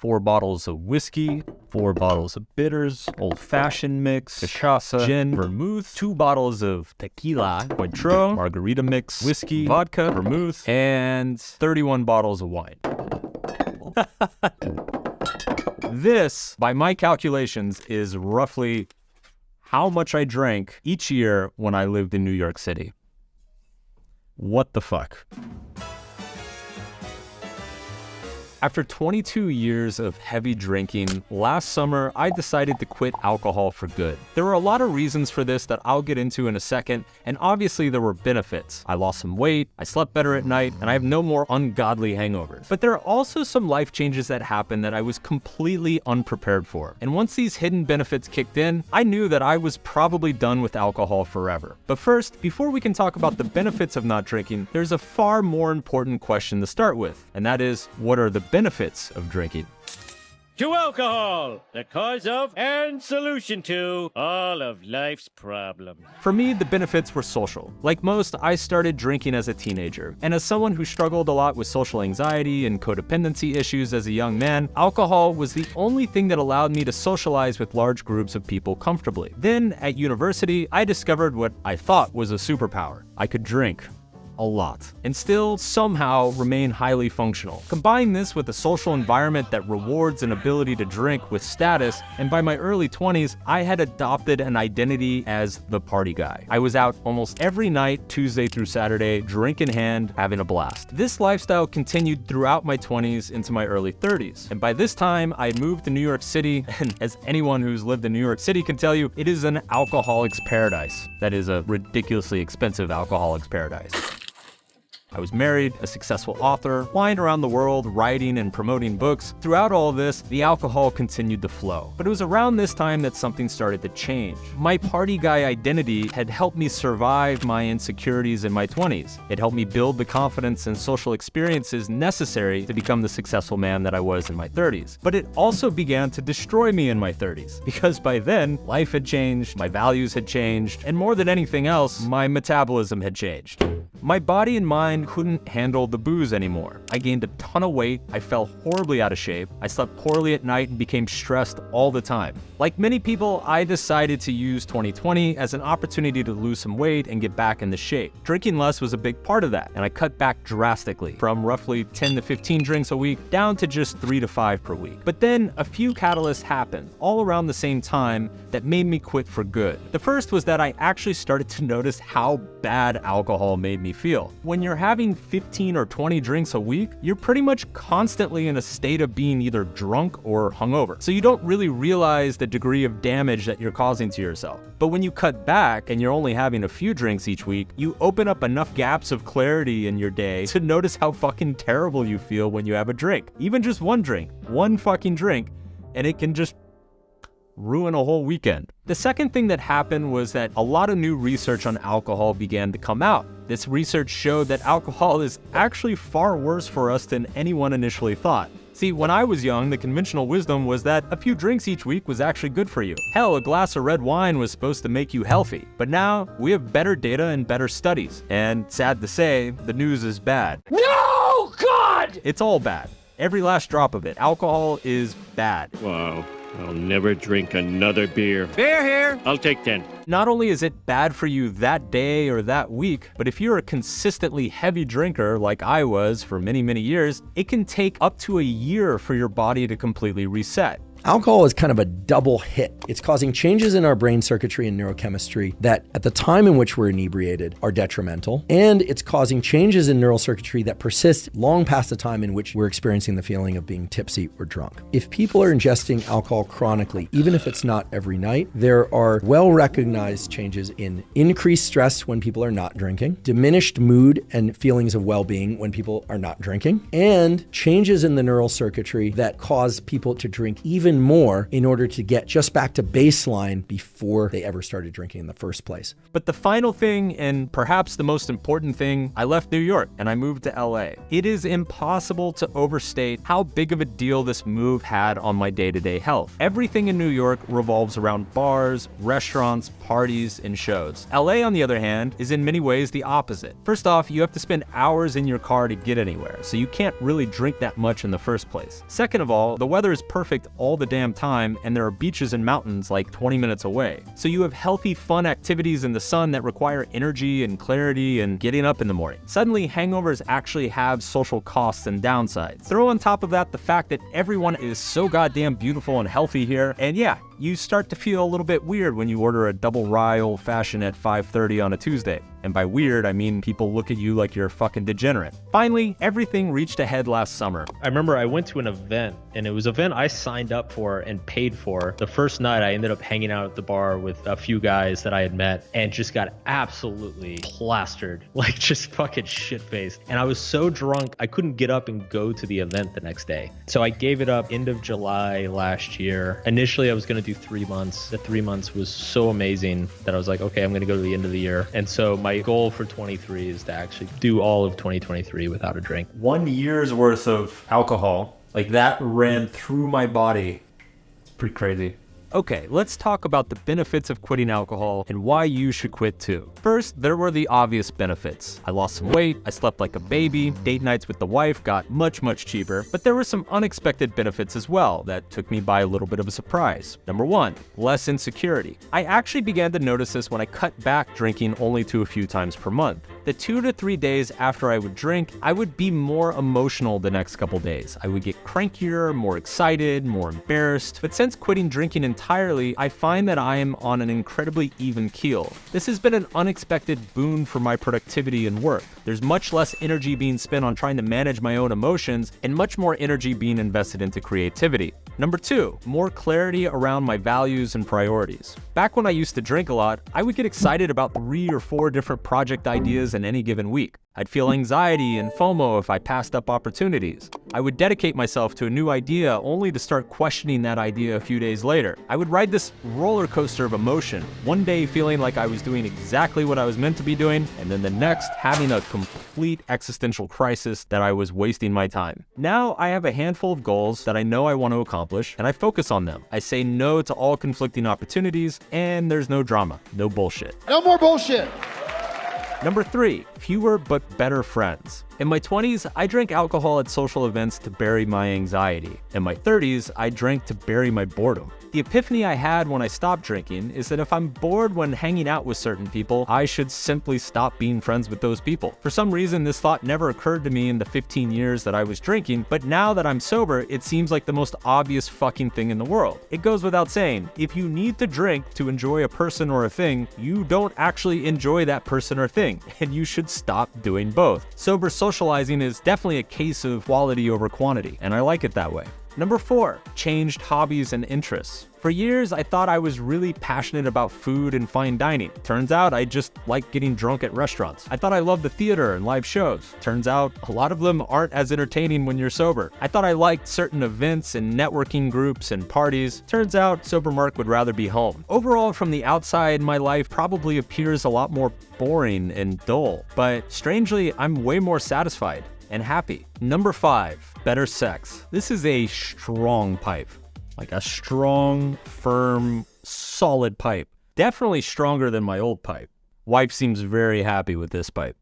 4 bottles of whiskey, 4 bottles of bitters, old-fashioned mix, cachaça, gin, vermouth, 2 bottles of tequila, Cointreau, margarita mix, whiskey, vodka, vermouth, and 31 bottles of wine. This, by my calculations, is roughly how much I drank each year when I lived in New York City. What the fuck? After 22 years of heavy drinking, last summer I decided to quit alcohol for good. There were a lot of reasons for this that I'll get into in a second, and obviously there were benefits. I lost some weight, I slept better at night, and I have no more ungodly hangovers. But there are also some life changes that happened that I was completely unprepared for. And once these hidden benefits kicked in, I knew that I was probably done with alcohol forever. But first, before we can talk about the benefits of not drinking, there's a far more important question to start with, and that is, what are the benefits of drinking? To alcohol, the cause of and solution to all of life's problems. For me, the benefits were social. Like most, I started drinking as a teenager. And as someone who struggled a lot with social anxiety and codependency issues as a young man, alcohol was the only thing that allowed me to socialize with large groups of people comfortably. Then, at university, I discovered what I thought was a superpower. I could drink. A lot, and still somehow remain highly functional. Combine this with a social environment that rewards an ability to drink with status, and by my early 20s, I had adopted an identity as the party guy. I was out almost every night, Tuesday through Saturday, drink in hand, having a blast. This lifestyle continued throughout my 20s into my early 30s, and by this time, I had moved to New York City, and as anyone who's lived in New York City can tell you, it is an alcoholic's paradise. That is a ridiculously expensive alcoholic's paradise. I was married, a successful author, flying around the world, writing and promoting books. Throughout all of this, the alcohol continued to flow. But it was around this time that something started to change. My party guy identity had helped me survive my insecurities in my 20s. It helped me build the confidence and social experiences necessary to become the successful man that I was in my 30s. But it also began to destroy me in my 30s, because by then, life had changed, my values had changed, and more than anything else, my metabolism had changed. My body and mind couldn't handle the booze anymore. I gained a ton of weight, I fell horribly out of shape, I slept poorly at night and became stressed all the time. Like many people, I decided to use 2020 as an opportunity to lose some weight and get back into shape. Drinking less was a big part of that, and I cut back drastically, from roughly 10 to 15 drinks a week down to just 3 to 5 per week. But then a few catalysts happened, all around the same time, that made me quit for good. The first was that I actually started to notice how bad alcohol made me feel. When you're having 15 or 20 drinks a week, you're pretty much constantly in a state of being either drunk or hungover. So you don't really realize the degree of damage that you're causing to yourself. But when you cut back and you're only having a few drinks each week, you open up enough gaps of clarity in your day to notice how fucking terrible you feel when you have a drink. Even just one drink, one fucking drink, and it can just ruin a whole weekend. The second thing that happened was that a lot of new research on alcohol began to come out. This research showed that alcohol is actually far worse for us than anyone initially thought. See, when I was young, the conventional wisdom was that a few drinks each week was actually good for you. Hell, a glass of red wine was supposed to make you healthy. But now, we have better data and better studies. And sad to say, the news is bad. No, God! It's all bad. Every last drop of it. Alcohol is bad. Wow. I'll never drink another beer. Beer here! I'll take 10. Not only is it bad for you that day or that week, but if you're a consistently heavy drinker like I was for many, many years, it can take up to a year for your body to completely reset. Alcohol is kind of a double hit. It's causing changes in our brain circuitry and neurochemistry that at the time in which we're inebriated are detrimental. And it's causing changes in neural circuitry that persist long past the time in which we're experiencing the feeling of being tipsy or drunk. If people are ingesting alcohol chronically, even if it's not every night, there are well-recognized changes in increased stress when people are not drinking, diminished mood and feelings of well-being when people are not drinking, and changes in the neural circuitry that cause people to drink even even more in order to get just back to baseline before they ever started drinking in the first place. But the final thing, and perhaps the most important thing, I left New York and I moved to LA. It is impossible to overstate how big of a deal this move had on my day-to-day health. Everything in New York revolves around bars, restaurants, parties, and shows. LA, on the other hand, is in many ways the opposite. First off, you have to spend hours in your car to get anywhere, so you can't really drink that much in the first place. Second of all, the weather is perfect all the damn time, and there are beaches and mountains like 20 minutes away. So you have healthy, fun activities in the sun that require energy and clarity and getting up in the morning. Suddenly, hangovers actually have social costs and downsides. Throw on top of that the fact that everyone is so goddamn beautiful and healthy here, and yeah, you start to feel a little bit weird when you order a double rye old fashioned at 5:30 on a Tuesday. And by weird, I mean people look at you like you're a fucking degenerate. Finally, everything reached a head last summer. I remember I went to an event, and it was an event I signed up for and paid for. The first night I ended up hanging out at the bar with a few guys that I had met and just got absolutely plastered, like just fucking shit-faced. And I was so drunk, I couldn't get up and go to the event the next day. So I gave it up end of July last year. Initially, I was gonna do 3 months. The 3 months was so amazing that I was like, okay, I'm gonna go to the end of the year. And so my goal for 23 is to actually do all of 2023 without a drink. 1 year's worth of alcohol, like that ran through my body. It's pretty crazy. Okay, let's talk about the benefits of quitting alcohol and why you should quit too. First, there were the obvious benefits. I lost some weight, I slept like a baby, date nights with the wife got much cheaper, but there were some unexpected benefits as well that took me by a little bit of a surprise. Number one, less insecurity. I actually began to notice this when I cut back drinking only to a few times per month. The 2 to 3 days after I would drink, I would be more emotional the next couple days. I would get crankier, more excited, more embarrassed. But since quitting drinking entirely, I find that I am on an incredibly even keel. This has been an unexpected boon for my productivity and work. There's much less energy being spent on trying to manage my own emotions and much more energy being invested into creativity. Number two, more clarity around my values and priorities. Back when I used to drink a lot, I would get excited about 3 or 4 different project ideas in any given week. I'd feel anxiety and FOMO if I passed up opportunities. I would dedicate myself to a new idea only to start questioning that idea a few days later. I would ride this roller coaster of emotion, one day feeling like I was doing exactly what I was meant to be doing, and then the next having a complete existential crisis that I was wasting my time. Now I have a handful of goals that I know I want to accomplish, and I focus on them. I say no to all conflicting opportunities, and there's no drama, no bullshit. No more bullshit. Number 3, fewer but better friends. In my 20s, I drank alcohol at social events to bury my anxiety. In my 30s, I drank to bury my boredom. The epiphany I had when I stopped drinking is that if I'm bored when hanging out with certain people, I should simply stop being friends with those people. For some reason, this thought never occurred to me in the 15 years that I was drinking, but now that I'm sober, it seems like the most obvious fucking thing in the world. It goes without saying, if you need to drink to enjoy a person or a thing, you don't actually enjoy that person or thing, and you should stop doing both. Sober socializing is definitely a case of quality over quantity, and I like it that way. Number 4, changed hobbies and interests. For years, I thought I was really passionate about food and fine dining. Turns out I just like getting drunk at restaurants. I thought I loved the theater and live shows. Turns out a lot of them aren't as entertaining when you're sober. I thought I liked certain events and networking groups and parties. Turns out sober Mark would rather be home. Overall, from the outside, my life probably appears a lot more boring and dull. But strangely, I'm way more satisfied and happy. Number 5, better sex. This is a strong pipe. Like a strong, firm, solid pipe. Definitely stronger than my old pipe. Wife seems very happy with this pipe.